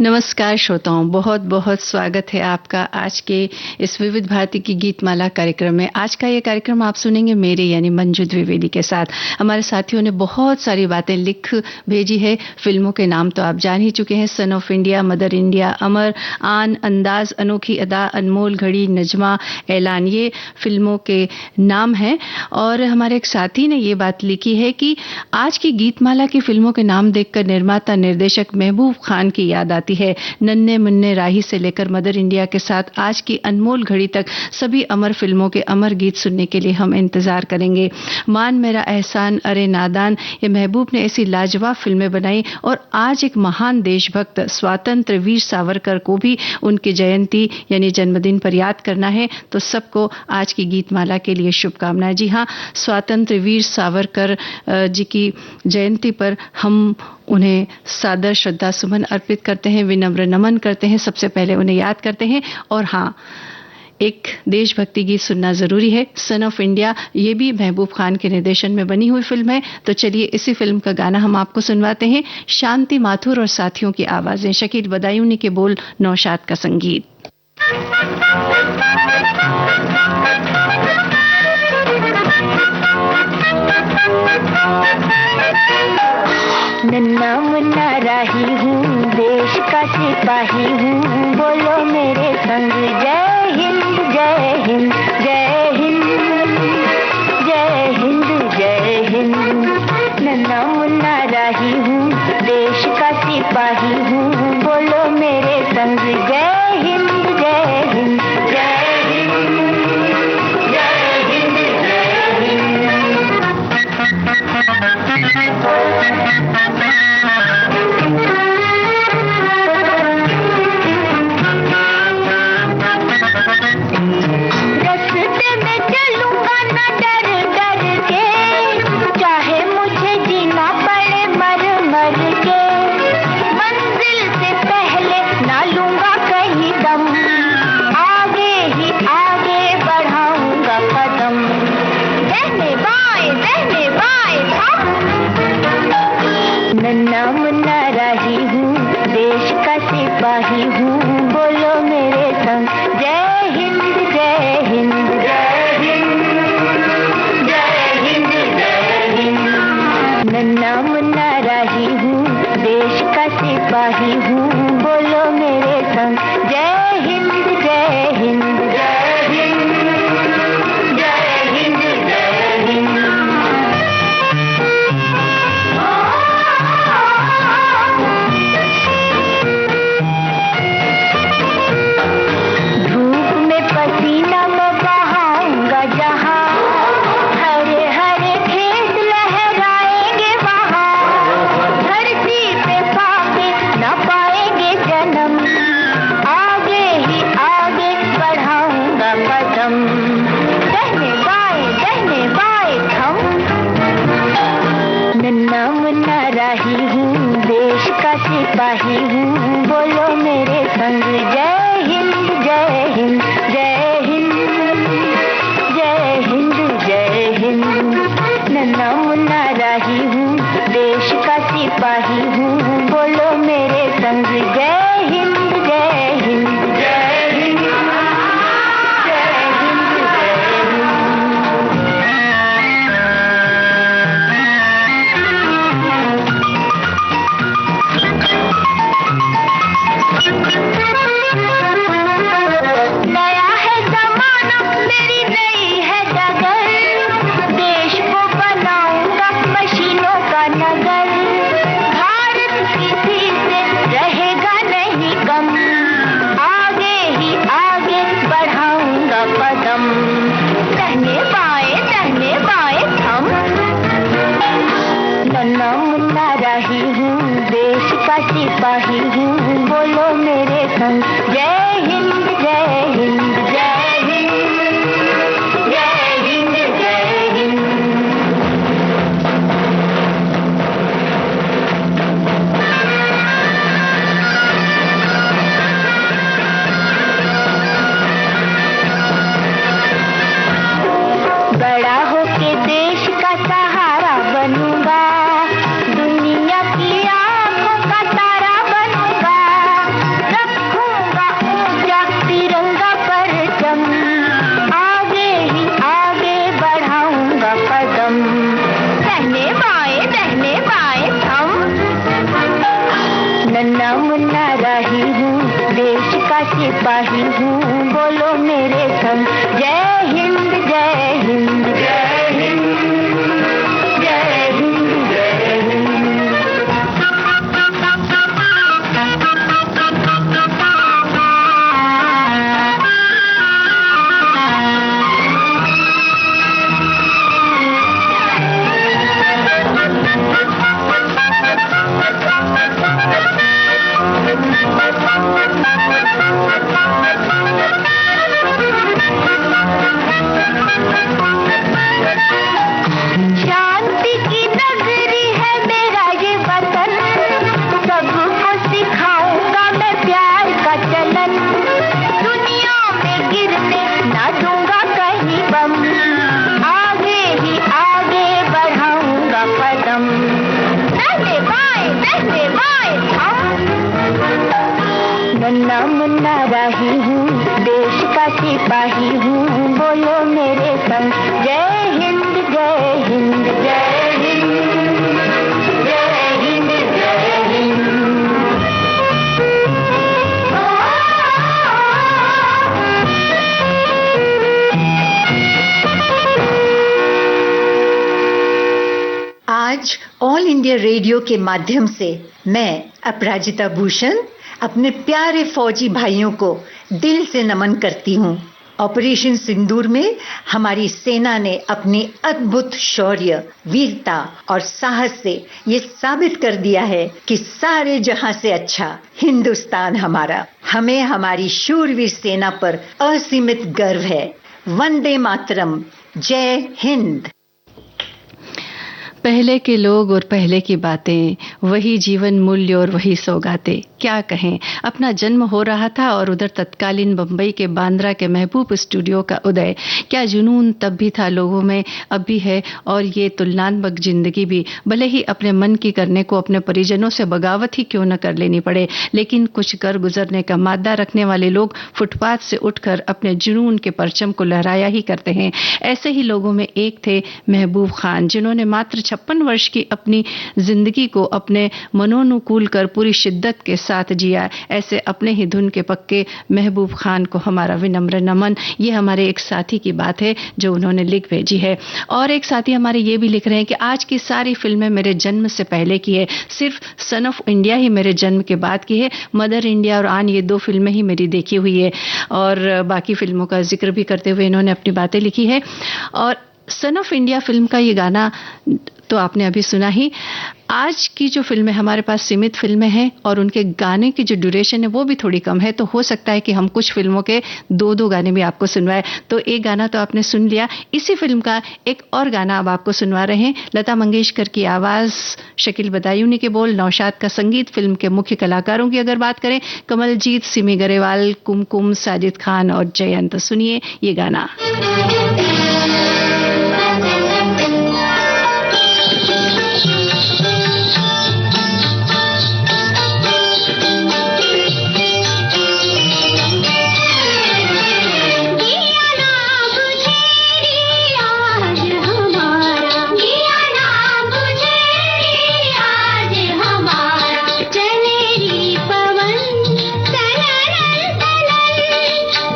नमस्कार श्रोताओं, बहुत बहुत स्वागत है आपका आज के इस विविध भारती की गीतमाला कार्यक्रम में। आज का ये कार्यक्रम आप सुनेंगे मेरे यानी मंजू द्विवेदी के साथ। हमारे साथियों ने बहुत सारी बातें लिख भेजी है। फिल्मों के नाम तो आप जान ही चुके हैं, Son of India, Mother India, Amar, Aan, Andaz, अनोखी अदा, अनमोल घड़ी, नजमा, ऐलान, ये फिल्मों के नाम हैं। और हमारे एक साथी ने ये बात लिखी है कि आज की गीतमाला की फिल्मों के नाम देखकर निर्माता निर्देशक महबूब खान की याद आती है। नन्हे मुन्ने राही से लेकर मदर इंडिया के साथ आज की अनमोल घड़ी तक सभी अमर फिल्मों के अमर गीत सुनने के लिए हम इंतजार करेंगे। मान मेरा एहसान, अरे नादान, ये महबूब ने ऐसी लाजवाब फिल्में बनाई। और आज एक महान देशभक्त स्वातंत्र वीर सावरकर को भी उनकी जयंती यानी जन्मदिन पर याद करना है, तो सबको आज की गीतमाला के लिए शुभकामनाएं। जी हाँ, स्वातंत्र वीर सावरकर जी की जयंती पर हम उन्हें सादर श्रद्धा सुमन अर्पित करते हैं, विनम्र नमन करते हैं। सबसे पहले उन्हें याद करते हैं। और हाँ, एक देशभक्ति गीत सुनना जरूरी है। सन ऑफ इंडिया, ये भी महबूब खान के निर्देशन में बनी हुई फिल्म है। तो चलिए इसी फिल्म का गाना हम आपको सुनवाते हैं। शांति माथुर और साथियों की आवाजें, शकील बदायूनी के बोल, नौशाद का संगीत। नन्ना मुन्ना राही हूँ, देश का सिपाही हूँ, बोलो मेरे संग जय हिंद जय हिंद जय हिंद जय हिंद जय हिंद। नन्ना मुन्ना राही हूँ, देश का सिपाही हूँ, बोलो मेरे संग जय हिंद जय हिंद जय हिंद जय हिंद जय हिंद। नन्ना मुन्ना राही हूँ, देश का सिपाही हूँ, बोलो मेरे संग जय हिंद जय हिंद जय हिंद जय हिंद जय हिंद। नन्ना मुन्ना राही हूँ, देश का सिपाही हूँ, बोलो मेरे संग जय हिंद जय हिंद जय हिंद जय हिंद जय हिंद। सिपाही हूँ, बोलो मेरे संग जय हिंद जय हिंद जय हिंद जय हिंद जय हिंद। नन्ना मुन्ना राही हूँ, देश का सिपाही हूँ, बोलो मेरे संग जय हिंद जय हिंद जय हिंद जय हिंद जय नया है जमाना, मेरी नई है डगर, देश को बनाऊंगा मशीनों का नगर। भारत किसी से रहेगा नहीं कम, आगे ही आगे बढ़ाऊंगा कदम। दाहिने बाएं थम। नन्ना मुन्ना राही हूँ, देश का सिपाही हूँ, बोलो मेरे संग जय हिंद जय हिंद जय हिंद जय हिंद जय हिंद। बड़ा होके देश का सहारा बनूंगा, दुनिया की आंखों का तारा बनूंगा। मुन्ना राही हूँ, देश का सिपाही हूँ, बोलो मेरे संग जय हिंद जय हिंद जय हिंद जय हिंद जय हिंद। शांति की नगरी है मेरा ये वतन, सबको सिखाऊंगा मैं प्यार का चलन, दुनिया में गिरने ना दूंगा कहीं बम, आगे ही आगे बढ़ाऊंगा कदम, दहले बाएं हम। नन्ना मुन्ना राही हूँ, देश का सिपाही हूँ, बोलो मेरे संग जय हिंद जय हिंद जय हिंद जय हिंद जय हिंद। आज ऑल इंडिया रेडियो के माध्यम से मैं अपराजिता भूषण अपने प्यारे फौजी भाइयों को दिल से नमन करती हूँ। ऑपरेशन सिंदूर में हमारी सेना ने अपनी अद्भुत शौर्य, वीरता और साहस से ये साबित कर दिया है कि सारे जहां से अच्छा हिंदुस्तान हमारा। हमें हमारी शूरवीर सेना पर असीमित गर्व है। वंदे मातरम, जय हिंद। पहले के लोग और पहले की बातें, वही जीवन मूल्य और वही सौगातें। क्या कहें, अपना जन्म हो रहा था और उधर तत्कालीन बंबई के बांद्रा के महबूब स्टूडियो का उदय। क्या जुनून तब भी था लोगों में, अब भी है, और ये तुलनात्मक जिंदगी भी, भले ही अपने मन की करने को अपने परिजनों से बगावत ही क्यों न कर लेनी पड़े, लेकिन कुछ कर गुजरने का मादा रखने वाले लोग फुटपाथ से उठकर अपने जुनून के परचम को लहराया ही करते हैं। ऐसे ही लोगों में एक थे महबूब खान, जिन्होंने मात्र 56 वर्ष की अपनी जिंदगी को अपने मनोनुकूल कर पूरी शिद्दत के साथ जिया। ऐसे अपने ही धुन के पक्के महबूब खान को हमारा विनम्र नमन। ये हमारे एक साथी की बात है जो उन्होंने लिख भेजी है। और एक साथी हमारे ये भी लिख रहे हैं कि आज की सारी फिल्में मेरे जन्म से पहले की है, सिर्फ सन ऑफ इंडिया ही मेरे जन्म के बाद की है। मदर इंडिया और आन, ये 2 फिल्में ही मेरी देखी हुई है। और बाकी फिल्मों का जिक्र भी करते हुए इन्होंने अपनी बातें लिखी है। और सन ऑफ इंडिया फिल्म का ये गाना तो आपने अभी सुना ही। आज की जो फिल्में हमारे पास सीमित फिल्में हैं और उनके गाने की जो ड्यूरेशन है वो भी थोड़ी कम है, तो हो सकता है कि हम कुछ फिल्मों के 2-2 गाने भी आपको सुनवाएं। तो एक गाना तो आपने सुन लिया, इसी फिल्म का एक और गाना अब आपको सुनवा रहे हैं। लता मंगेशकर की आवाज़, शकील बदायूनी के बोल, नौशाद का संगीत। फिल्म के मुख्य कलाकारों की अगर बात करें, कमलजीत, सिमी गरेवाल, कुमकुम, साजिद खान और जयंत। सुनिए ये गाना।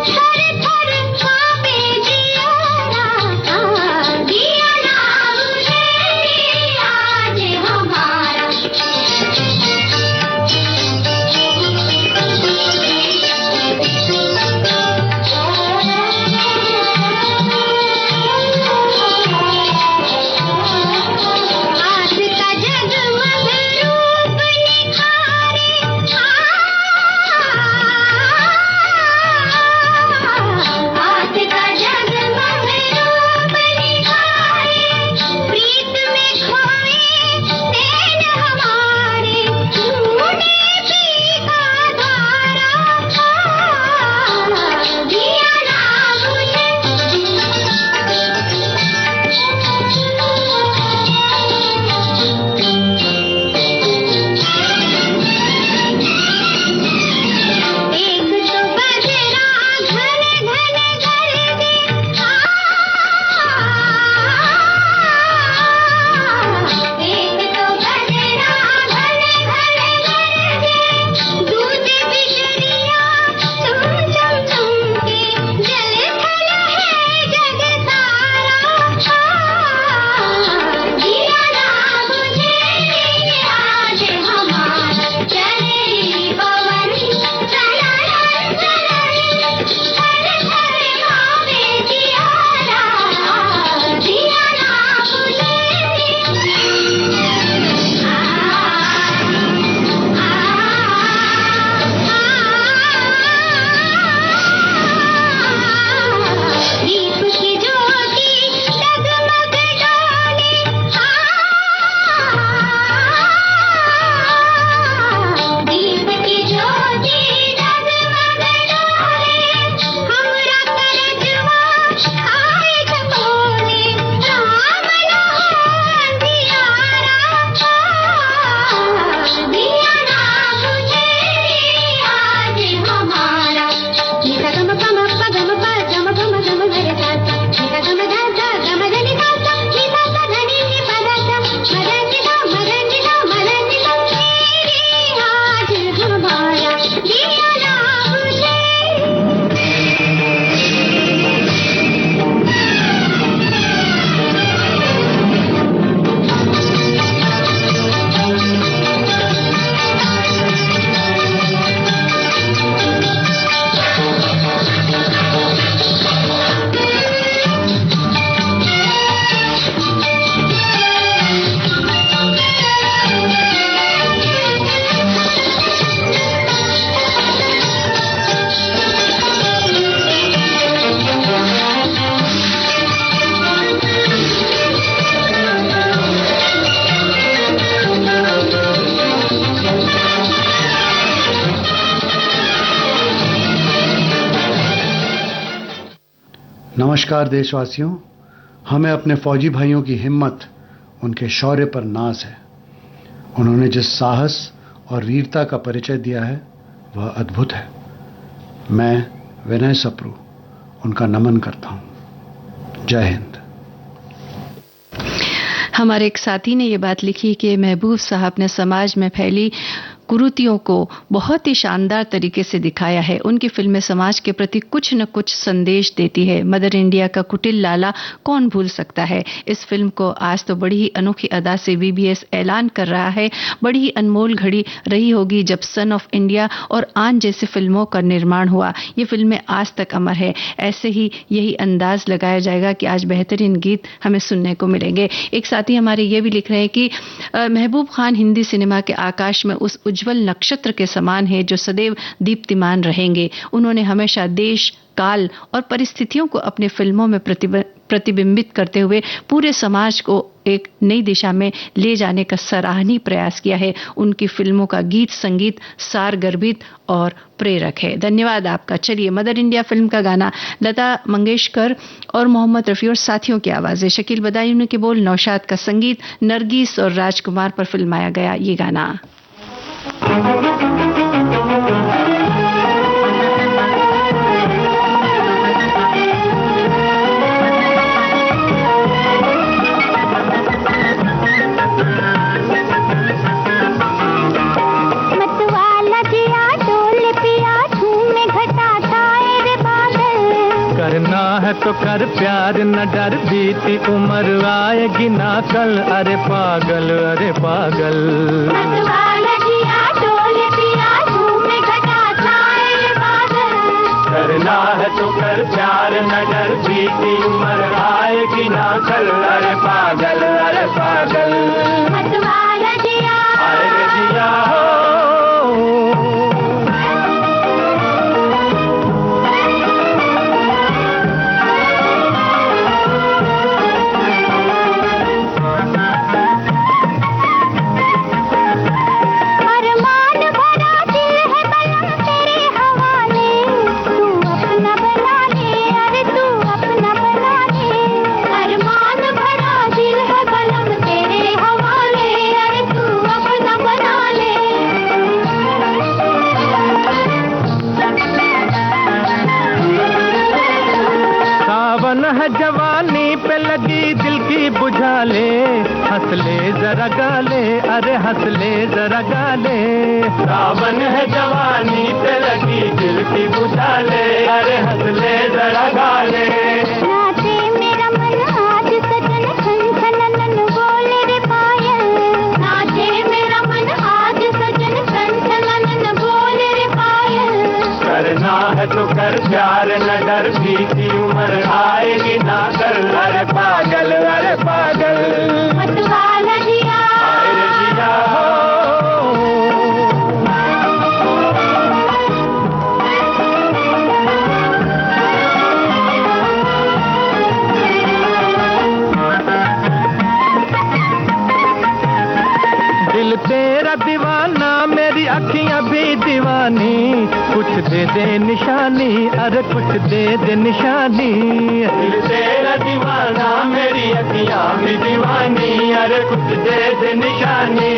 थर थर कांपे जिया नमस्कार देशवासियों, हमें अपने फौजी भाइयों की हिम्मत, उनके शौर्य पर नाज है। उन्होंने जिस साहस और वीरता का परिचय दिया है वह अद्भुत है। मैं विनय सप्रू उनका नमन करता हूं। जय हिंद। हमारे एक साथी ने ये बात लिखी कि महबूब साहब ने समाज में फैली कुरीतियों को बहुत ही शानदार तरीके से दिखाया है। उनकी फिल्में समाज के प्रति कुछ न कुछ संदेश देती है। मदर इंडिया का कुटिल लाला कौन भूल सकता है। इस फिल्म को आज तो बड़ी ही अनोखी अदा से वीबीएस ऐलान कर रहा है। बड़ी ही अनमोल घड़ी रही होगी जब सन ऑफ इंडिया और आन जैसी फिल्मों का निर्माण हुआ। ये फिल्में आज तक अमर है। ऐसे ही यही अंदाज लगाया जाएगा कि आज बेहतरीन गीत हमें सुनने को मिलेंगे। एक साथी हमारे ये भी लिख रहे हैं कि महबूब खान हिंदी सिनेमा के आकाश में उस उज्जवल नक्षत्र के समान है जो सदैव दीप्तिमान रहेंगे। उन्होंने हमेशा देश, काल और परिस्थितियों को अपनी फिल्मों में प्रतिबिंबित करते हुए पूरे समाज को एक नई दिशा में ले जाने का सराहनीय प्रयास किया है। उनकी फिल्मों का गीत संगीत सारगर्भित और प्रेरक है। धन्यवाद आपका। चलिए, मदर इंडिया फिल्म का गाना लता मंगेशकर और मोहम्मद रफी और साथियों की आवाजें, शकील बदायूं के बोल, नौशाद का संगीत, नरगिस और राजकुमार पर फिल्माया गया ये गाना। करना है तो कर प्यार, न डर बीती उम्र आएगी ना कल। अरे पागल, अरे पागल। करना है तो कर प्यार, न डर बीती उम्र आएगी ना कल। अरे पागल, अरे पागल। अरे जिया हो। जवानी पे लगी दिल की बुझा ले, हंस ले जरा गाले, अरे हंस ले जरा गाले। सावन है जवानी पे लगी दिल की बुझा ले, अरे हंस ले जरा गाले। नाचे मेरा मन आज सजन खन खनन बोले रे पायल। नाचे मेरा मन आज सजन खन खनन बोले रे पायल। करना है तो कर प्यार, न डर बीती उम्र आएगी ना कर। अरे पागल, अरे पागल। मतवाला जिया, अरे जिया हो। दिल तेरा दीवाना, मेरी अखियां भी दीवानी। कुछ दे दे निशानी, अरे कुछ दे दे निशानी। दिल तेरा दीवाना, मेरी अखियां भी दीवानी। अरे कुछ दे दे निशानी।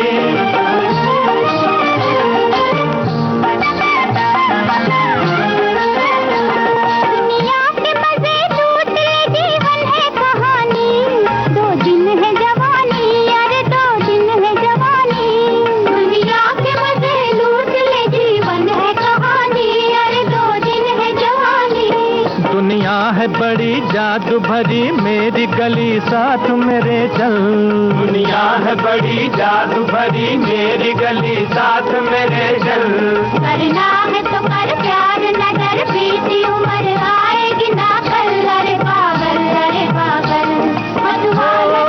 बड़ी जादू भरी मेरी गली, साथ मेरे चल। दुनिया है बड़ी जादू भरी मेरी गली, साथ मेरे चल। करना है तो कर प्यार, न डर बीती उम्र आएगी ना कल। अरे पागल, अरे पागल। मधुबाला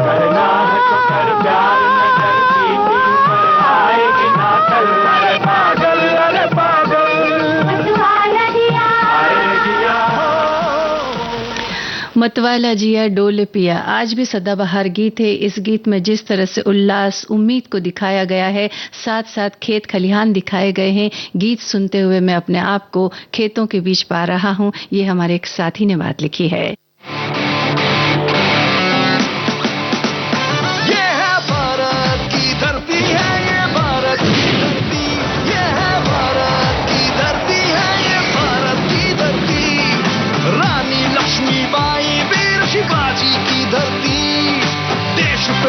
करना है तो कर प्यार, न डर बीती उम्र आएगी ना कल। अरे पागल, अरे पागल। मतवाला जिया डोल पिया आज भी सदाबहार गीत है। इस गीत में जिस तरह से उल्लास उम्मीद को दिखाया गया है, साथ साथ खेत खलिहान दिखाए गए हैं। गीत सुनते हुए मैं अपने आप को खेतों के बीच पा रहा हूं। ये हमारे एक साथी ने बात लिखी है।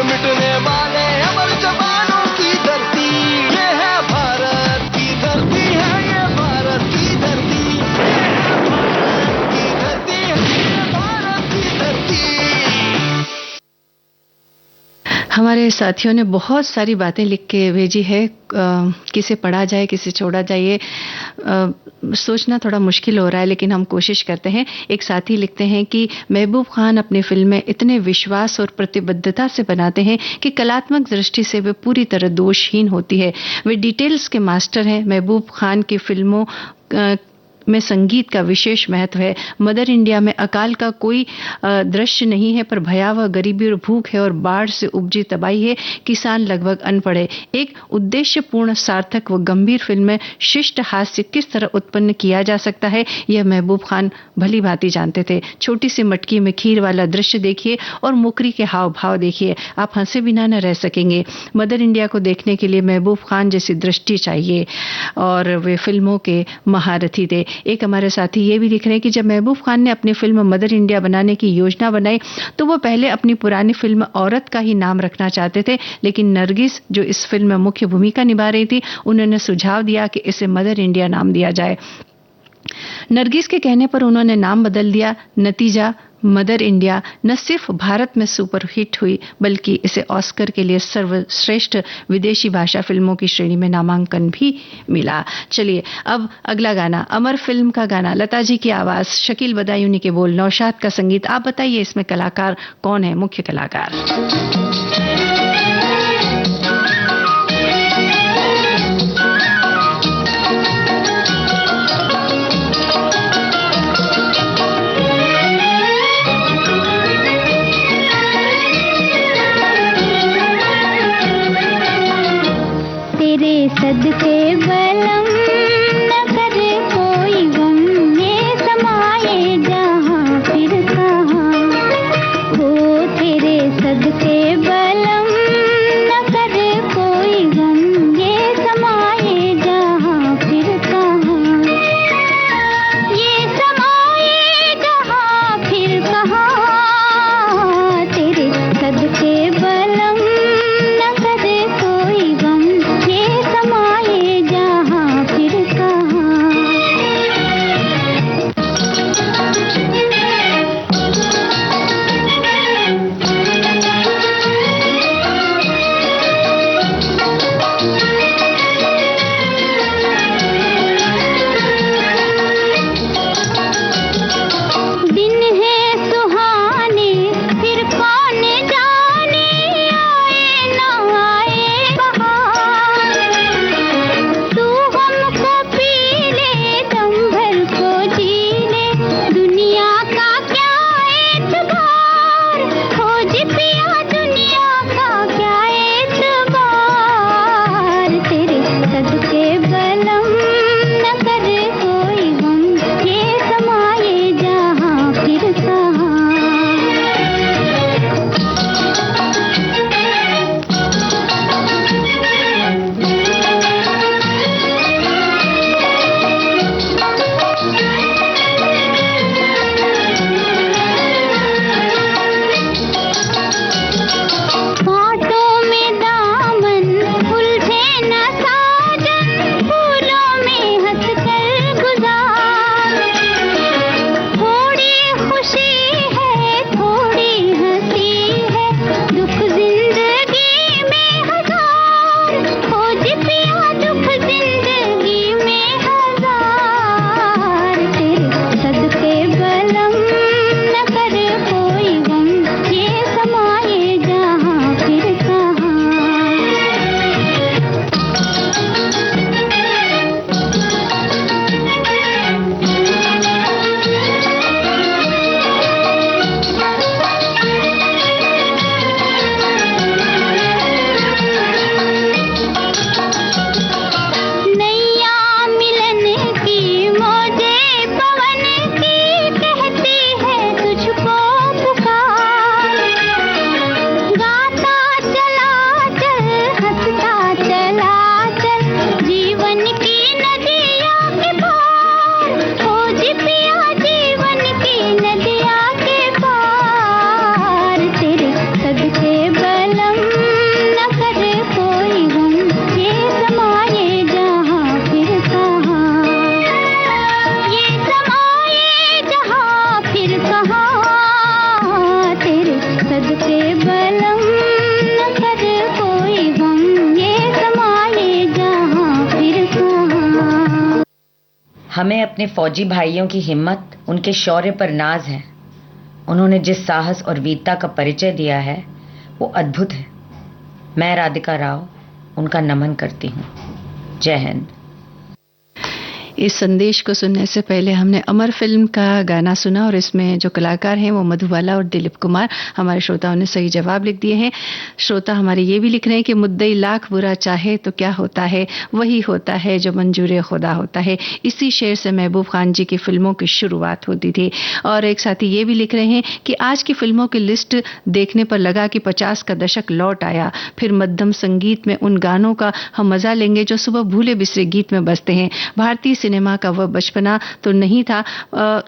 मिटने वाले अमर जवानों की धरती, ये है भारत की धरती, है ये भारत की धरती, ये है भारत की धरती, है भारत की धरती। हमारे साथियों ने बहुत सारी बातें लिख के भेजी है। किसे पढ़ा जाए किसे छोड़ा जाए ये सोचना थोड़ा मुश्किल हो रहा है, लेकिन हम कोशिश करते हैं। एक साथी लिखते हैं कि महबूब खान अपनी फिल्में इतने विश्वास और प्रतिबद्धता से बनाते हैं कि कलात्मक दृष्टि से वे पूरी तरह दोषहीन होती है। वे डिटेल्स के मास्टर हैं। महबूब खान की फिल्मों में संगीत का विशेष महत्व है। मदर इंडिया में अकाल का कोई दृश्य नहीं है, पर भयावह गरीबी और भूख है और बाढ़ से उपजी तबाही है। किसान लगभग अनपढ़ है। एक उद्देश्यपूर्ण, सार्थक व गंभीर फिल्म में शिष्ट हास्य किस तरह उत्पन्न किया जा सकता है, यह महबूब खान भली भांति जानते थे। छोटी सी मटकी में खीर वाला दृश्य देखिए और मुकरी के हाव भाव देखिए, आप हंसे बिना न रह सकेंगे। मदर इंडिया को देखने के लिए महबूब खान जैसी दृष्टि चाहिए और वे फिल्मों के महारथी थे। एक हमारे साथी ये भी लिख रहे हैं कि जब महबूब खान ने अपनी फिल्म मदर इंडिया बनाने की योजना बनाई तो वो पहले अपनी पुरानी फिल्म औरत का ही नाम रखना चाहते थे, लेकिन नरगिस जो इस फिल्म में मुख्य भूमिका निभा रही थी, उन्होंने सुझाव दिया कि इसे मदर इंडिया नाम दिया जाए। नरगिस के कहने पर उन्होंने नाम बदल दिया। नतीजा मदर इंडिया न सिर्फ भारत में सुपरहिट हुई, बल्कि इसे ऑस्कर के लिए सर्वश्रेष्ठ विदेशी भाषा फिल्मों की श्रेणी में नामांकन भी मिला। चलिए अब अगला गाना, अमर फिल्म का गाना, लता जी की आवाज, शकील बदायूनी के बोल, नौशाद का संगीत। आप बताइए इसमें कलाकार कौन है, मुख्य कलाकार? तेरे सदके बलम न करे कोई गम, ये समाए जहाँ फिर कहाँ हो। तेरे सदके बलम न करे कोई गम, ये समाए जहाँ फिर कहाँ, ये समाए जहाँ फिर कहाँ। तेरे सदके बलम न करे कोई गम, ये समाए हमें अपने फौजी भाइयों की हिम्मत, उनके शौर्य पर नाज है। उन्होंने जिस साहस और वीरता का परिचय दिया है वो अद्भुत है। मैं राधिका राव उनका नमन करती हूँ। जय हिंद। इस संदेश को सुनने से पहले हमने अमर फिल्म का गाना सुना और इसमें जो कलाकार हैं वो मधुबाला और दिलीप कुमार। हमारे श्रोताओं ने सही जवाब लिख दिए हैं। श्रोता हमारे ये भी लिख रहे हैं कि मुद्दई लाख बुरा चाहे तो क्या होता है, वही होता है जो मंजूर खुदा होता है। इसी शेर से महबूब खान जी की फिल्मों की शुरुआत होती थी। और एक साथी ये भी लिख रहे हैं कि आज की फिल्मों की लिस्ट देखने पर लगा कि 50 का दशक लौट आया। फिर मध्यम संगीत में उन गानों का हम मजा लेंगे जो सुबह भूले बिसरे गीत में बजते हैं। भारतीय सिनेमा का वह बचपना तो नहीं था,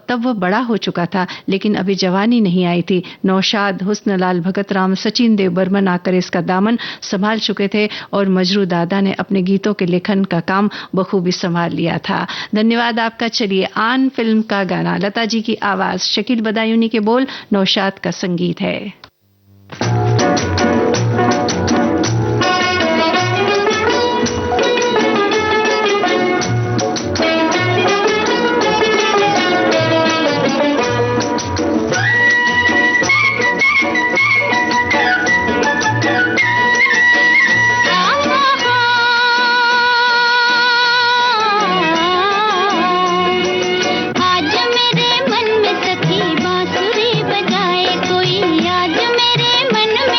तब वह बड़ा हो चुका था, लेकिन अभी जवानी नहीं आई थी। नौशाद, हुस्नलाल भगत राम, सचिन देव बर्मन आकर इसका दामन संभाल चुके थे और मजरू दादा ने अपने गीतों के लेखन का काम बखूबी संभाल लिया था। धन्यवाद आपका। चलिए, आन फिल्म का गाना, लता जी की आवाज, शकील बदायूनी के बोल, नौशाद का संगीत है। मन में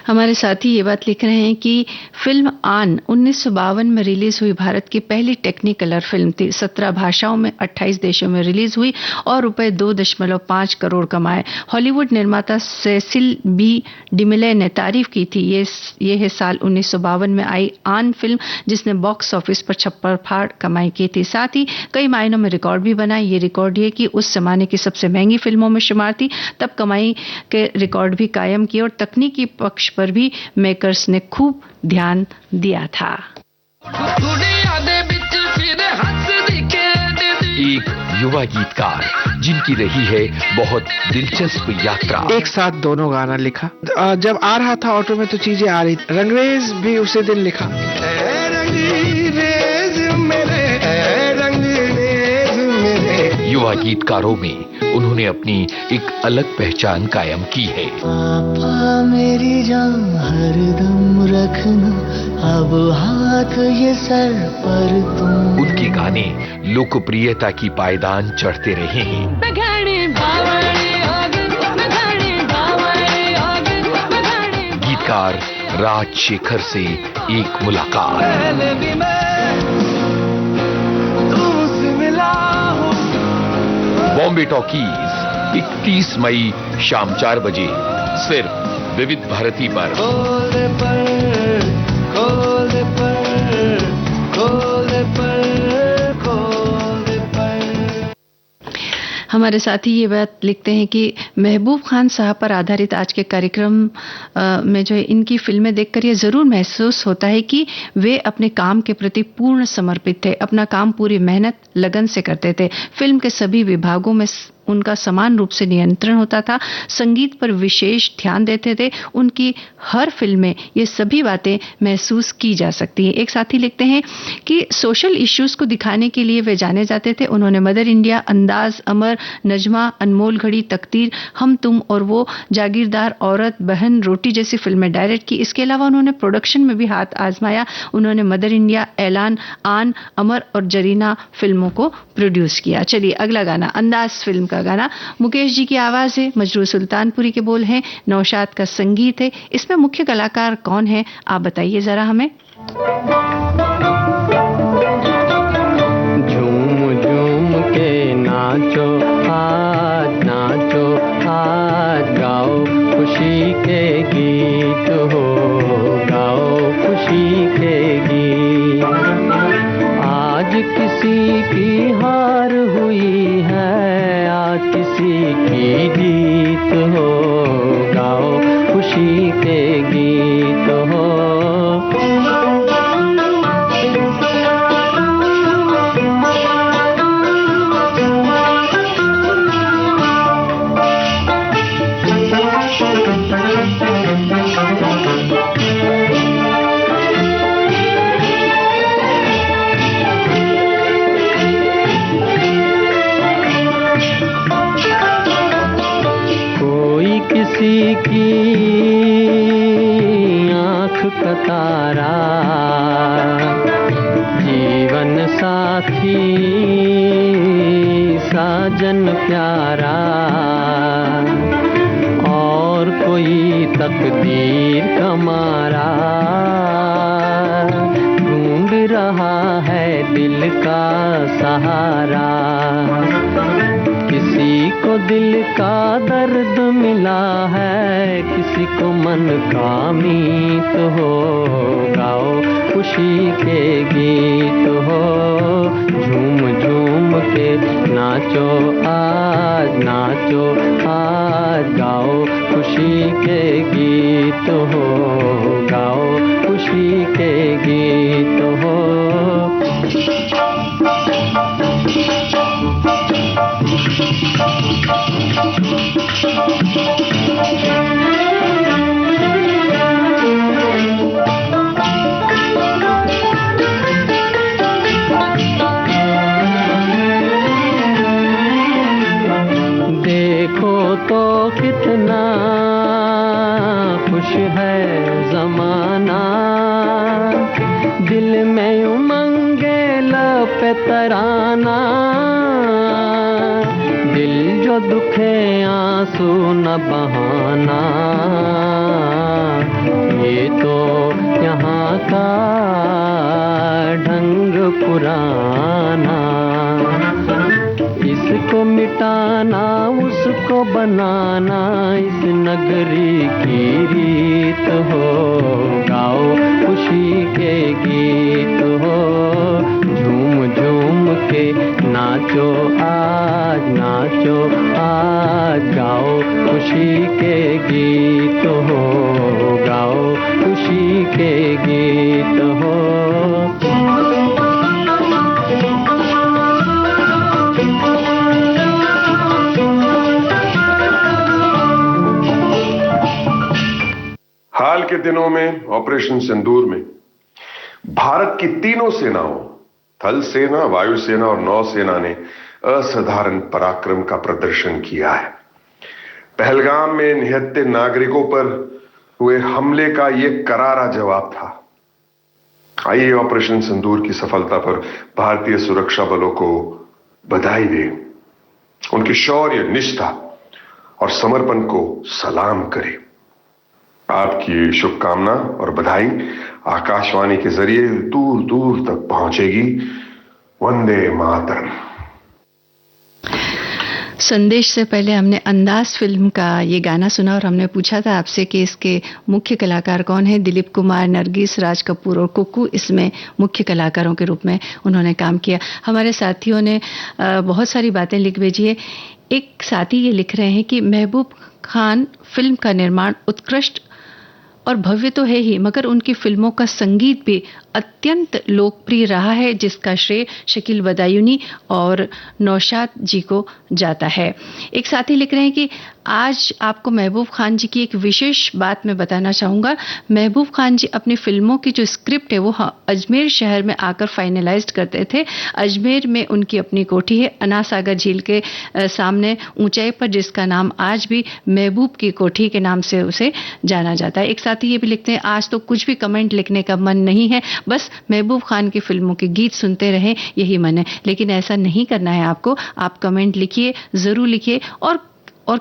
हमारे साथी ये बात लिख रहे हैं कि फिल्म आन 1952 में रिलीज हुई भारत की पहली टेक्निकलर फिल्म थी। 17 भाषाओं में 28 देशों में रिलीज हुई और रुपए 2.5 करोड़ कमाए। हॉलीवुड निर्माता सेसिल बी डिमिले ने तारीफ की थी। ये है साल 1952 में आई आन फिल्म, जिसने बॉक्स ऑफिस पर छप्पर फाड़ कमाई की थी। साथ ही कई मायनों में रिकॉर्ड भी बनाए। ये रिकॉर्ड ये कि उस जमाने की सबसे महंगी फिल्मों में शुमार थी। तब कमाई के रिकॉर्ड भी कायम किए और तकनीकी पक्ष पर भी मेकर्स ने खूब ध्यान दिया था। एक युवा गीतकार जिनकी रही है बहुत दिलचस्प यात्रा। एक साथ दोनों गाना लिखा। जब आ रहा था ऑटो में तो चीजें आ रही। रंगरेज भी उसी दिन लिखा। युवा गीतकारों में उन्होंने अपनी एक अलग पहचान कायम की है। पापा मेरी जान हरदम रखना, अब हाथ ये सर पर तुम। उनके गाने लोकप्रियता की पायदान चढ़ते रहे हैं। गीतकार राजशेखर से एक मुलाकात। बॉम्बे टॉकीज 31 मई शाम 4 बजे सिर्फ विविध भारती पर। हमारे साथी ये बात लिखते हैं कि महबूब खान साहब पर आधारित आज के कार्यक्रम में जो है इनकी फिल्में देखकर ये जरूर महसूस होता है कि वे अपने काम के प्रति पूर्ण समर्पित थे। अपना काम पूरी मेहनत लगन से करते थे। फिल्म के सभी विभागों में उनका समान रूप से नियंत्रण होता था। संगीत पर विशेष ध्यान देते थे। उनकी हर फिल्म में ये सभी बातें महसूस की जा सकती हैं। एक साथी लिखते हैं कि सोशल इश्यूज को दिखाने के लिए वे जाने जाते थे। उन्होंने मदर इंडिया, अंदाज, अमर, नजमा, अनमोल घड़ी, तकदीर, हम तुम और वो, जागीरदार औरत, बहन, रोटी जैसी फिल्में डायरेक्ट की। इसके अलावा उन्होंने प्रोडक्शन में भी हाथ आजमाया। उन्होंने मदर इंडिया, ऐलान, आन, अमर और जरीना फिल्मों को प्रोड्यूस किया। चलिए अगला गाना, अंदाज फिल्म का गाना। मुकेश जी की आवाज है, मजरू सुल्तानपुरी के बोल हैं, नौशाद का संगीत है। इसमें मुख्य कलाकार कौन है आप बताइए जरा हमें। झूम झूम के नाचो आज गाओ खुशी के गीत हो, गाओ खुशी के गीत। आज किसी की हार हुई है, आज किसी की जीत हो, गाओ खुशी के गीत हो। किसी की आँख का तारा, जीवन साथी साजन प्यारा, और कोई तकदीर का मारा ढूंढ रहा है दिल का सहारा। किसी को दिल का दर्द मिला है, किसी को मन का मीत हो, गाओ खुशी के गीत हो। झूम झूम के नाचो आज गाओ खुशी के गीत हो, गाओ खुशी के गीत हो। देखो तो कितना खुश है जमाना, दिल में उमंगे लपे तराना। दिल जो दुखे आंसू न बहाना, ये तो यहाँ का ढंग पुराना, इसको मिटाना उसको बनाना इस नगरी की रीत हो। गाओ खुशी के गीत हो, झूम झूम के नाचो आज, नाचो आज। गाओ खुशी के गीत हो, गाओ खुशी के गीत हो। हाल के दिनों में ऑपरेशन सिंदूर में भारत की तीनों सेनाओं, थल सेना, वायुसेना और नौसेना ने असाधारण पराक्रम का प्रदर्शन किया है। पहलगाम में निहत्थे नागरिकों पर हुए हमले का यह करारा जवाब था। आइए ऑपरेशन सिंदूर की सफलता पर भारतीय सुरक्षा बलों को बधाई दें, उनके शौर्य, निष्ठा और समर्पण को सलाम करें। आपकी शुभकामना और बधाई आकाशवाणी के जरिए दूर दूर तक पहुंचेगी। वंदे मातरम। संदेश से पहले हमने अंदाज फिल्म का ये गाना सुना और हमने पूछा था आपसे कि इसके मुख्य कलाकार कौन है। दिलीप कुमार, नरगिस, राज कपूर और कुकू इसमें मुख्य कलाकारों के रूप में उन्होंने काम किया। हमारे साथियों ने बहुत सारी बातें लिख भेजी है। एक साथी ये लिख रहे हैं कि महबूब खान फिल्म का निर्माण उत्कृष्ट और भव्य तो है ही, मगर उनकी फिल्मों का संगीत भी अत्यंत लोकप्रिय रहा है, जिसका श्रेय शकील बदायूनी और नौशाद जी को जाता है। एक साथी लिख रहे हैं कि आज आपको महबूब खान जी की एक विशेष बात मैं बताना चाहूँगा। महबूब खान जी अपनी फिल्मों की जो स्क्रिप्ट है वो अजमेर शहर में आकर फाइनलाइज्ड करते थे। अजमेर में उनकी अपनी कोठी है, अन्ना सागर झील के सामने ऊंचाई पर, जिसका नाम आज भी महबूब की कोठी के नाम से उसे जाना जाता है। एक साथी ये भी लिखते हैं, आज तो कुछ भी कमेंट लिखने का मन नहीं है, बस महबूब खान की फिल्मों के गीत सुनते रहें यही मन है। लेकिन ऐसा नहीं करना है आपको, आप कमेंट लिखिए, जरूर लिखिए और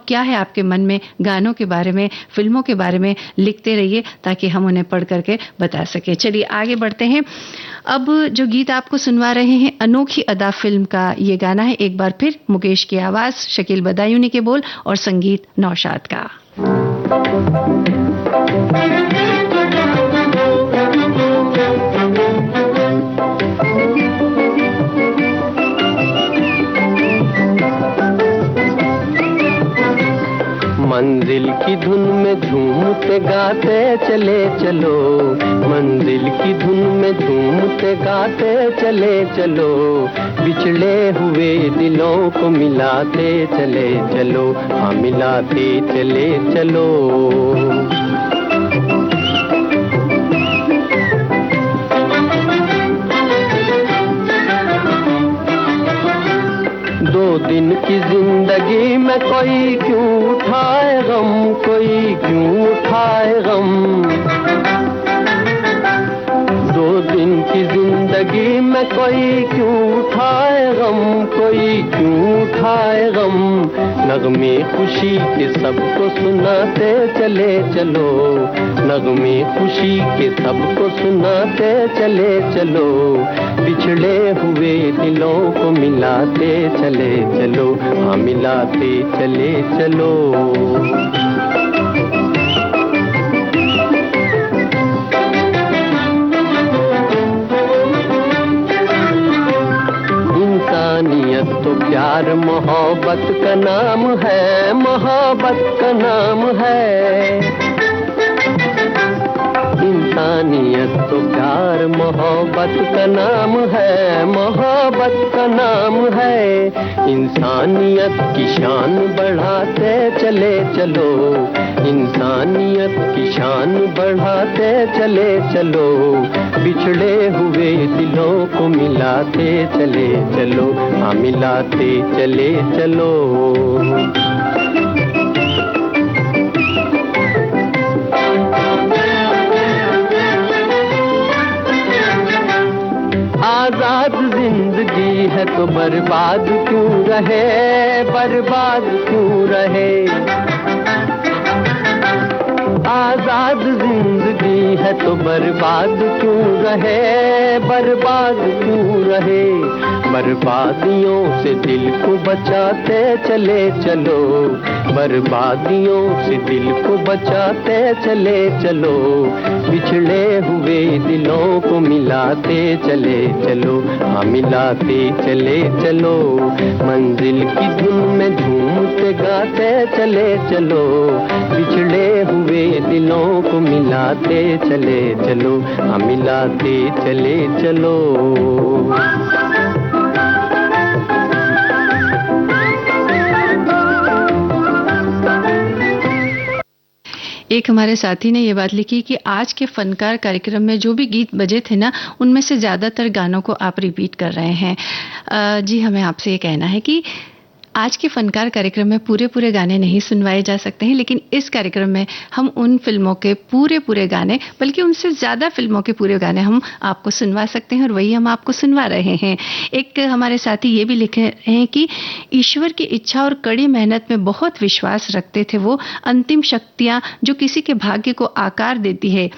क्या है आपके मन में, गानों के बारे में, फिल्मों के बारे में लिखते रहिए ताकि हम उन्हें पढ़ करके बता सके। चलिए आगे बढ़ते हैं। अब जो गीत आपको सुनवा रहे हैं अनोखी अदा फिल्म का ये गाना है। एक बार फिर मुकेश की आवाज, शकील बदायूनी के बोल और संगीत नौशाद का। मंजिल की धुन में झूमते गाते चले चलो, मंजिल की धुन में झूमते गाते चले चलो, बिछड़े हुए दिलों को मिलाते चले चलो, हाँ मिलाते चले चलो। दो दिन की जिंदगी में कोई क्यों उठाए गम, कोई क्यों उठाए गम। दो दिन की जिंदगी में कोई क्यों उठाए गम, कोई क्यों उठाए गम। नगमे खुशी के सबको सुनाते चले चलो, नगमे खुशी के सबको सुनाते चले चलो, बिछड़े हुए दिलों को मिलाते चले चलो, हाँ मिलाते चले चलो। इंसानियत तो प्यार मोहब्बत का नाम है, मोहब्बत का नाम है। इंसानियत तो प्यार मोहब्बत का नाम है, मोहब्बत का नाम है। इंसानियत की शान बढ़ाते चले चलो, इंसानियत की शान बढ़ाते चले चलो, बिछड़े हुए दिलों को मिलाते चले चलो, हाँ मिलाते चले चलो। आजाद जिंदगी है तो बर्बाद क्यों रहे, बर्बाद क्यों रहे। आजाद जिंदगी है तो बर्बाद क्यों रहे, बर्बाद क्यों रहे। बर्बादियों से दिल को बचाते चले चलो, बर्बादियों से दिल को बचाते चले चलो। बिछड़े हुए दिलों को मिलाते चले चलो, हाँ मिलाते चले चलो। मंजिल की धुन में झूमते गाते चले चलो, बिछड़े हुए दिलों को मिलाते चले चलो, हाँ मिलाते चले चलो। एक हमारे साथी ने ये बात लिखी कि आज के फनकार कार्यक्रम में जो भी गीत बजे थे ना, उनमें से ज़्यादातर गानों को आप रिपीट कर रहे हैं। जी हमें आपसे ये कहना है कि आज के फनकार कार्यक्रम में पूरे गाने नहीं सुनवाए जा सकते हैं, लेकिन इस कार्यक्रम में हम उन फिल्मों के पूरे गाने, बल्कि उनसे ज़्यादा फिल्मों के पूरे गाने हम आपको सुनवा सकते हैं, और वही हम आपको सुनवा रहे हैं। एक हमारे साथी ये भी लिखे हैं कि ईश्वर की इच्छा और कड़ी मेहनत में बहुत विश्वास रखते थे वो, अंतिम शक्तियाँ जो किसी के भाग्य को आकार देती है।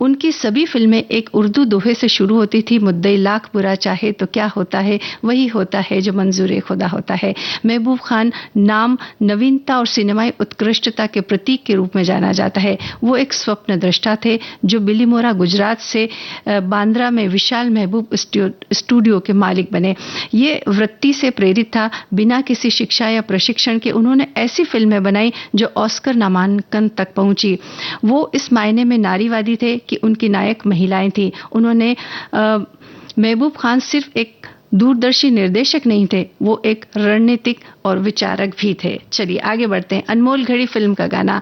उनकी सभी फिल्में एक उर्दू दोहे से शुरू होती थी, मुद्दई लाख बुरा चाहे तो क्या होता है, वही होता है जो मंजूर खुदा होता है। महबूब खान नाम नवीनता और सिनेमाई उत्कृष्टता के प्रतीक के रूप में जाना जाता है। वो एक स्वप्न दृष्टा थे जो बिलीमोरा गुजरात से बांद्रा में विशाल महबूब स्टूडियो के मालिक बने। ये वृत्ति से प्रेरित था, बिना किसी शिक्षा या प्रशिक्षण के उन्होंने ऐसी फिल्में बनाई जो ऑस्कर नामांकन तक पहुंची। वो इस मायने में नारीवादी थे कि उनकी नायक महिलाएं थी। उन्होंने महबूब खान सिर्फ एक दूरदर्शी निर्देशक नहीं थे, वो एक रणनीतिक और विचारक भी थे। चलिए आगे बढ़ते हैं। अनमोल घड़ी फिल्म का गाना,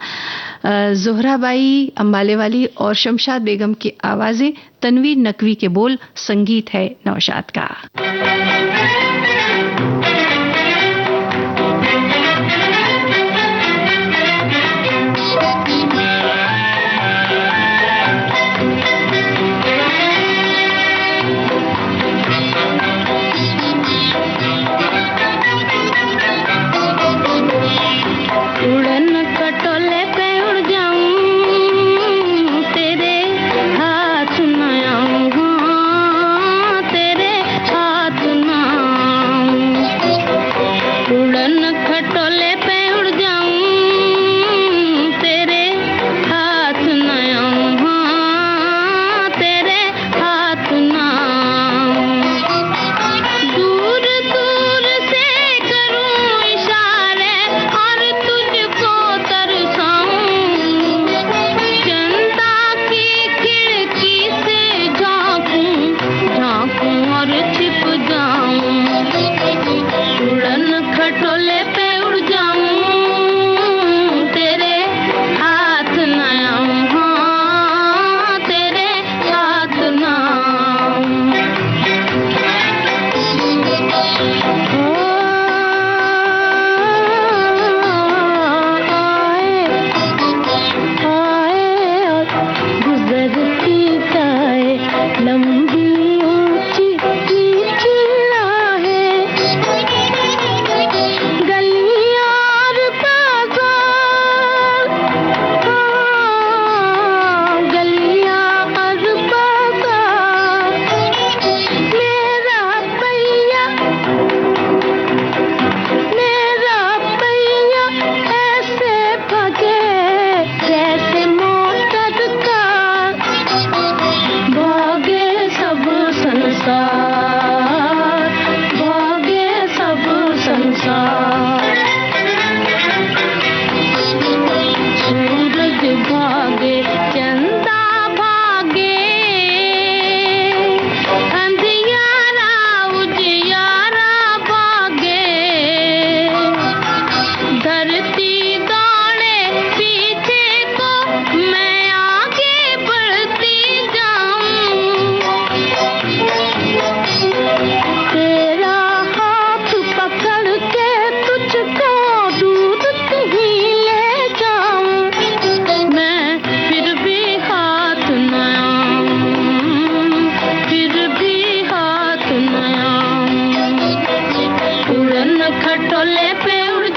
जोहराबाई अंबालेवाली और शमशाद बेगम की आवाजें, तनवीर नकवी के बोल, संगीत है नौशाद का। पे उड़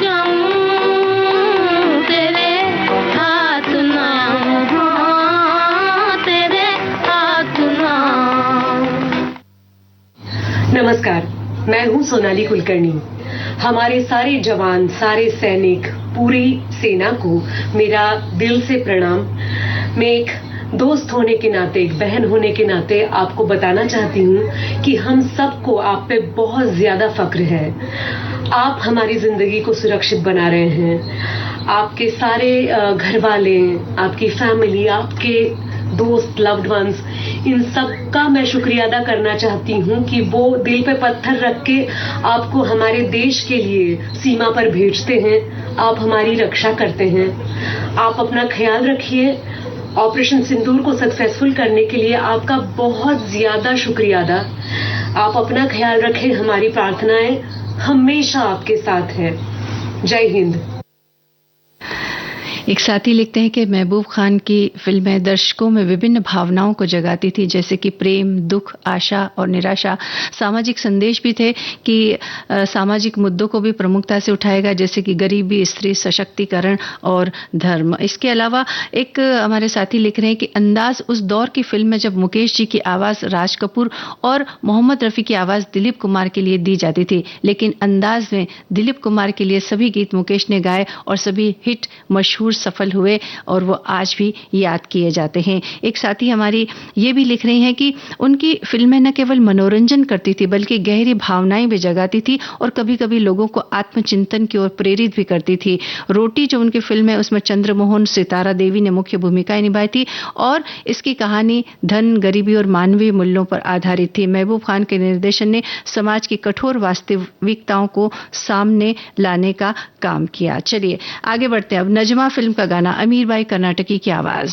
जाऊं तेरे हाथ ना नमस्कार, मैं हूं सोनाली कुलकर्णी। हमारे सारे जवान, सारे सैनिक, पूरी सेना को मेरा दिल से प्रणाम। मैं एक दोस्त होने के नाते, एक बहन होने के नाते आपको बताना चाहती हूं कि हम सबको आप पे बहुत ज्यादा फक्र है। आप हमारी जिंदगी को सुरक्षित बना रहे हैं। आपके सारे घर वाले, आपकी फैमिली, आपके दोस्त, लव्ड वंस, इन सब का मैं शुक्रिया अदा करना चाहती हूं कि वो दिल पे पत्थर रख के आपको हमारे देश के लिए सीमा पर भेजते हैं। आप हमारी रक्षा करते हैं। आप अपना ख्याल रखिए। ऑपरेशन सिंदूर को सक्सेसफुल करने के लिए आपका बहुत ज्यादा शुक्रिया अदा। आप अपना ख्याल रखें। हमारी प्रार्थनाएं हमेशा आपके साथ है। जय हिंद। एक साथी लिखते हैं कि महबूब खान की फिल्में दर्शकों में विभिन्न भावनाओं को जगाती थी, जैसे कि प्रेम, दुख, आशा और निराशा। सामाजिक संदेश भी थे कि सामाजिक मुद्दों को भी प्रमुखता से उठाएगा, जैसे कि गरीबी, स्त्री सशक्तिकरण और धर्म। इसके अलावा एक हमारे साथी लिख रहे हैं कि अंदाज उस दौर की फिल्म में जब मुकेश जी की आवाज़ राज कपूर और मोहम्मद रफ़ी की आवाज़ दिलीप कुमार के लिए दी जाती थी, लेकिन अंदाज में दिलीप कुमार के लिए सभी गीत मुकेश ने गाए और सभी हिट, मशहूर, सफल हुए और वो आज भी याद किए जाते हैं। एक साथी हमारी ये भी लिख रही हैं कि उनकी फिल्में न केवल मनोरंजन करती थी बल्कि गहरी भावनाएं भी जगाती थी और कभी-कभी लोगों को आत्मचिंतन की ओर प्रेरित भी करती थी। रोटी जो उनकी फिल्म है उसमें चंद्रमोहन, सितारा देवी ने मुख्य भूमिकाएं निभाई थी और इसकी कहानी धन, गरीबी और मानवीय मूल्यों पर आधारित थी। महबूब खान के निर्देशन ने समाज की कठोर वास्तविकताओं को सामने लाने का काम किया। चलिए आगे बढ़ते हैं। अब नजमा फिल्म का गाना, अमीर बाई कर्नाटकी की आवाज।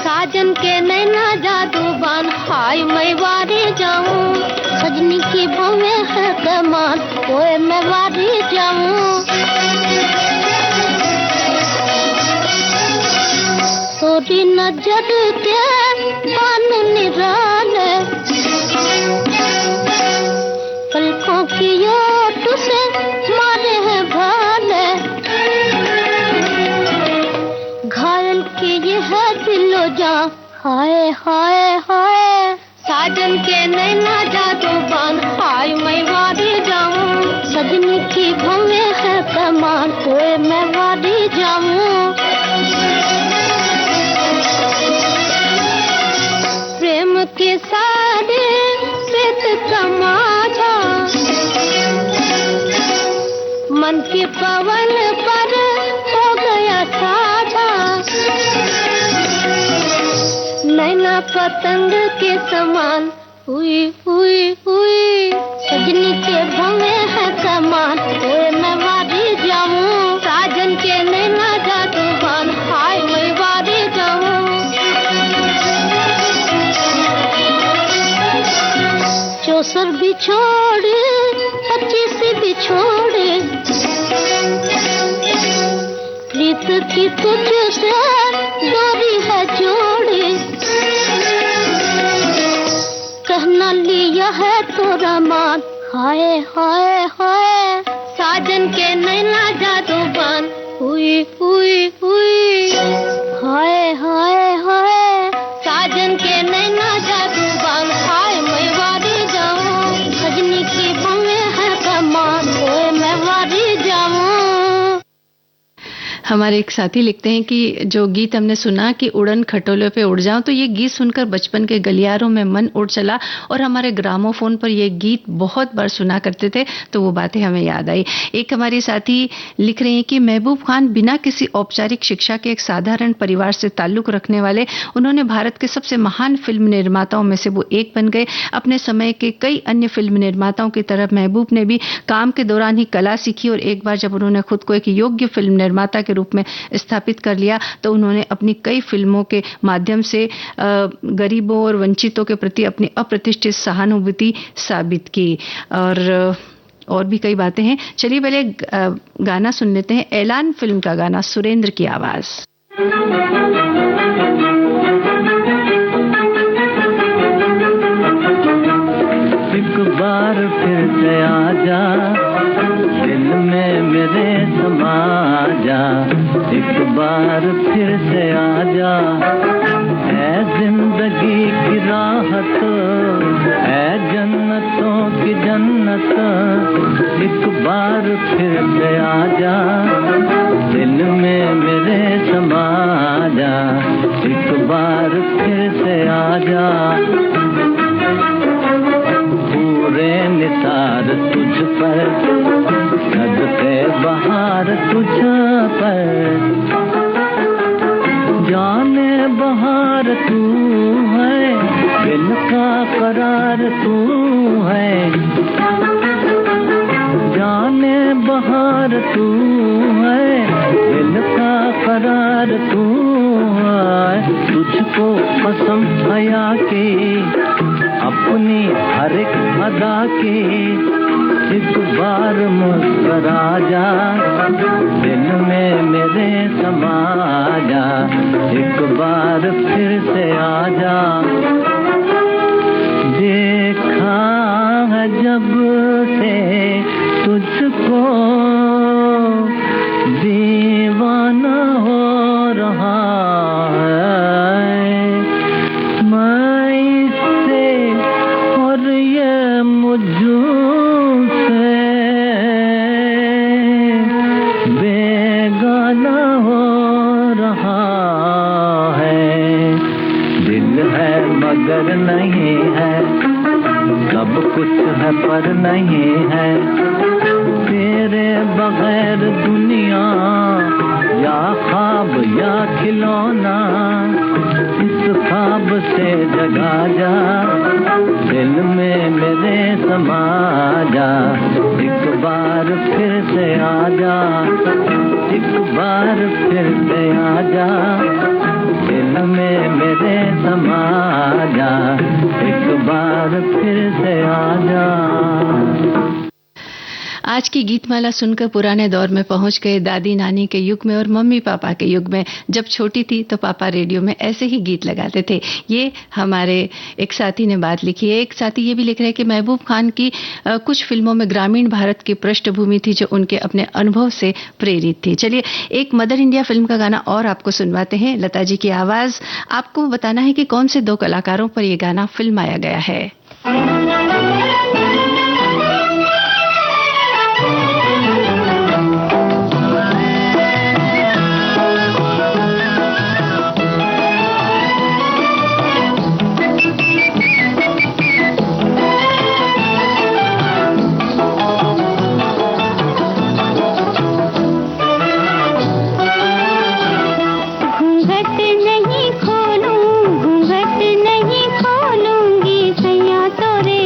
साजन के नैना जादूबान, हाय मैं वारी जाऊं, सजनी की भवें है कमान, ओए मैं वारी जाऊं। सोरी नजर के बान निराले, पलकों की ओट से मारे हैं भाले, घायल की ये है दिलो जा, हाय हाय हाय। साजन के नैना जादूबान, हाय मैं वारी जाऊं, सजनी की भवें है कमान, ओए मैं वारी जाऊं। प्रेम के सारे प्रीत कमाजा, मन के पवन पर हो गया साझा, नैना पतंग के समान, हुई हुई हुई, सजनी के भवें है कमान, ओए मैं वारी जाऊं। साजन के नैना जादूबान, हाय मैं वारी जाऊं। चौसर बिछोड़े, 25 बिछोड़े, प्रीत की तुझसे डोरी है जोड़ी, कहना लिया है तोरा मान, हाय हाय हाय। साजन के नैना जादूबान, हुई हुई हुई, हाय हाय हाय। साजन के नैना जादूबान, हाय मैं वारी जाऊं, सजनी की भवें है कमान, ओए मैं वारी जाऊं। हमारे एक साथी लिखते हैं कि जो गीत हमने सुना कि उड़न खटोले पे उड़ जाऊं, तो ये गीत सुनकर बचपन के गलियारों में मन उड़ चला और हमारे ग्रामोफोन पर ये गीत बहुत बार सुना करते थे, तो वो बातें हमें याद आई। एक हमारे साथी लिख रहे हैं कि महबूब खान बिना किसी औपचारिक शिक्षा के एक साधारण परिवार से ताल्लुक रखने वाले, उन्होंने भारत के सबसे महान फिल्म निर्माताओं में से वो एक बन गए। अपने समय के कई अन्य फिल्म निर्माताओं की तरह महबूब ने भी काम के दौरान ही कला सीखी और एक बार जब उन्होंने खुद को एक योग्य फिल्म निर्माता के रूप में स्थापित कर लिया तो उन्होंने अपनी कई फिल्मों के माध्यम से गरीबों और वंचितों के प्रति अपनी अप्रतिष्ठित सहानुभूति साबित की और भी कई बातें हैं। चलिए पहले गाना सुन लेते हैं, ऐलान फिल्म का गाना, सुरेंद्र की आवाज। बार फिर से आजा, है जिंदगी की राहत, है जन्नतों की जन्नत, एक बार फिर से आजा, दिल में मेरे समा जा, एक बार फिर से आजा। पूरे निसार तुझ पर, सदके बहार तुझ पर, जाने बहार तू है, दिल का करार तू है, जाने बहार तू है, दिल का करार तू है। तुझको कसम हया के, अपनी हर एक अदा के, एक बार मुस्कुरा जा, दिल में मेरे समा जा, एक बार फिर से आजा। देखा है जब से तुझको, दीवाना हो रहा है मैं इससे, और ये मुझसे बेगाना हो रहा है। दिल है मगर नहीं है, सब कुछ है पर नहीं है, तेरे बगैर दुनिया या ख्वाब या खिलौना, इस ख्वाब से जगा जा, दिल में मेरे समा जा, एक बार फिर से आजा, एक बार फिर से आजा, दिल में मेरे समा जा, एक बार फिर से आजा। आज की गीतमाला सुनकर पुराने दौर में पहुंच गए, दादी नानी के युग में और मम्मी पापा के युग में। जब छोटी थी तो पापा रेडियो में ऐसे ही गीत लगाते थे। ये हमारे एक साथी ने बात लिखी है। एक साथी ये भी लिख रहे हैं कि महबूब खान की कुछ फिल्मों में ग्रामीण भारत की पृष्ठभूमि थी जो उनके अपने अनुभव से प्रेरित थी। चलिए एक मदर इंडिया फिल्म का गाना और आपको सुनवाते हैं। लता जी की आवाज। आपको बताना है कि कौन से दो कलाकारों पर यह गाना फिल्माया गया है। घूंघट नहीं खोलूंगी सैया तोरे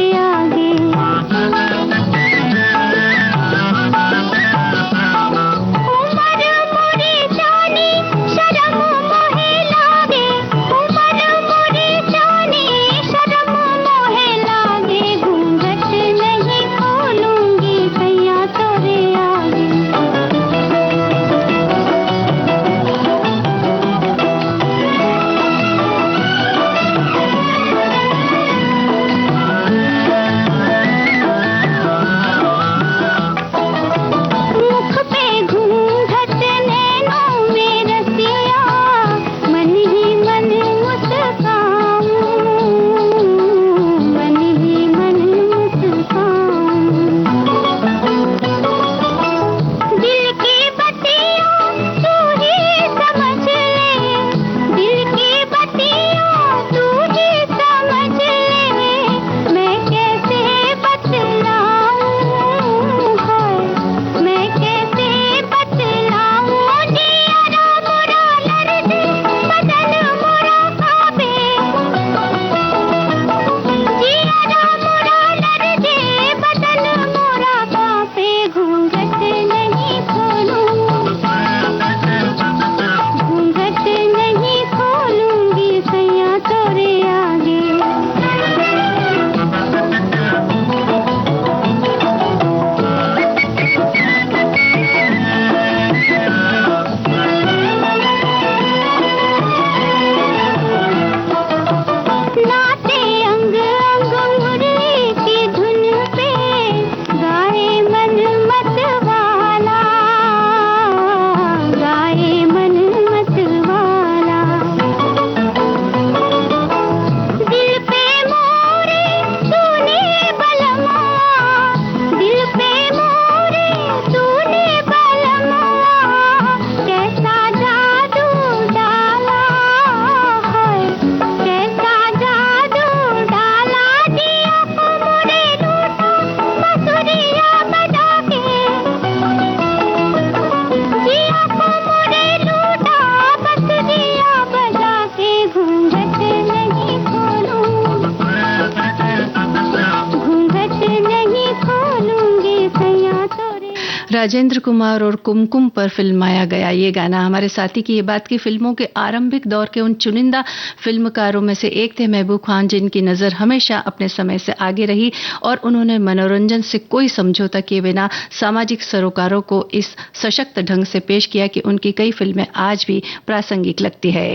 राजेंद्र कुमार और कुमकुम पर फिल्माया गया ये गाना हमारे साथी की ये बात की फिल्मों के आरंभिक दौर के उन चुनिंदा फिल्मकारों में से एक थे महबूब खान, जिनकी नज़र हमेशा अपने समय से आगे रही और उन्होंने मनोरंजन से कोई समझौता किए बिना सामाजिक सरोकारों को इस सशक्त ढंग से पेश किया कि उनकी कई फिल्में आज भी प्रासंगिक लगती है।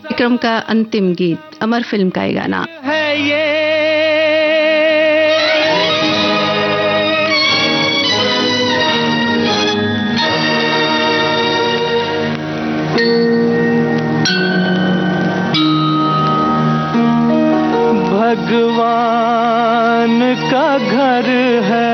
कार्यक्रम का अंतिम गीत अमर फिल्म का ये गाना है ये भगवान का घर है,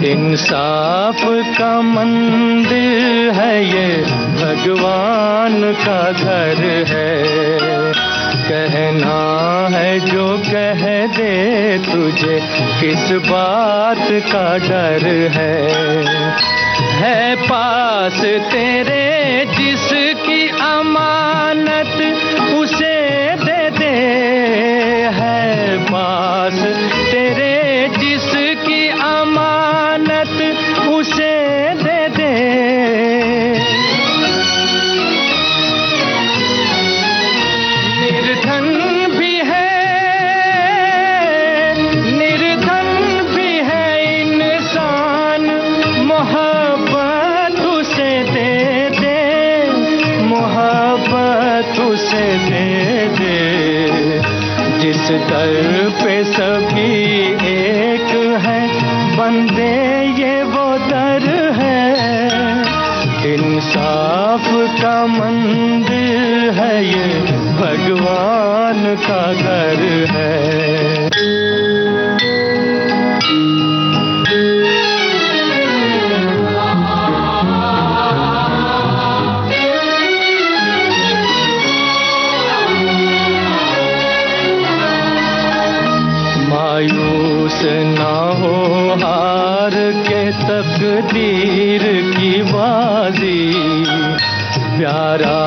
इंसाफ का मंदिर है ये, भगवान का घर है। कहना है जो कह दे तुझे, किस बात का डर है पास तेरे जिसकी अमानत उसे दे दे, है पास तेरे जिसकी अमानत उसे दे दे। निर्धन भी है इंसान, मोहब्बत उसे दे दे, मोहब्बत उसे दे दे। जिस दर पे सभी एक है, बंदे ये वो दर है। इंसाफ का मंदिर है ये, भगवान का घर है। मायूस ना हो हार के तकदीर की बाजी, प्यारा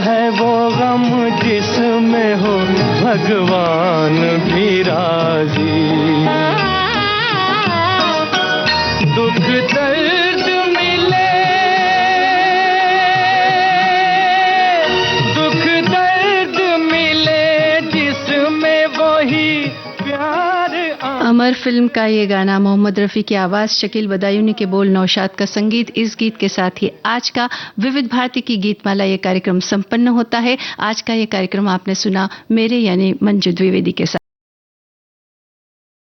है वो गम जिसमें हो भगवान भी राजी। दुख दर्द मिले, दुख दर्द मिले जिसमें वही प्यार। अमर फिल्म का ये गाना मोहम्मद रफ़ी की आवाज़, शकील बदायूनी के बोल, नौशाद का संगीत। इस गीत के साथ ही आज का विविध भारती की गीतमाला ये कार्यक्रम संपन्न होता है। आज का ये कार्यक्रम आपने सुना मेरे यानी मंजू द्विवेदी के साथ।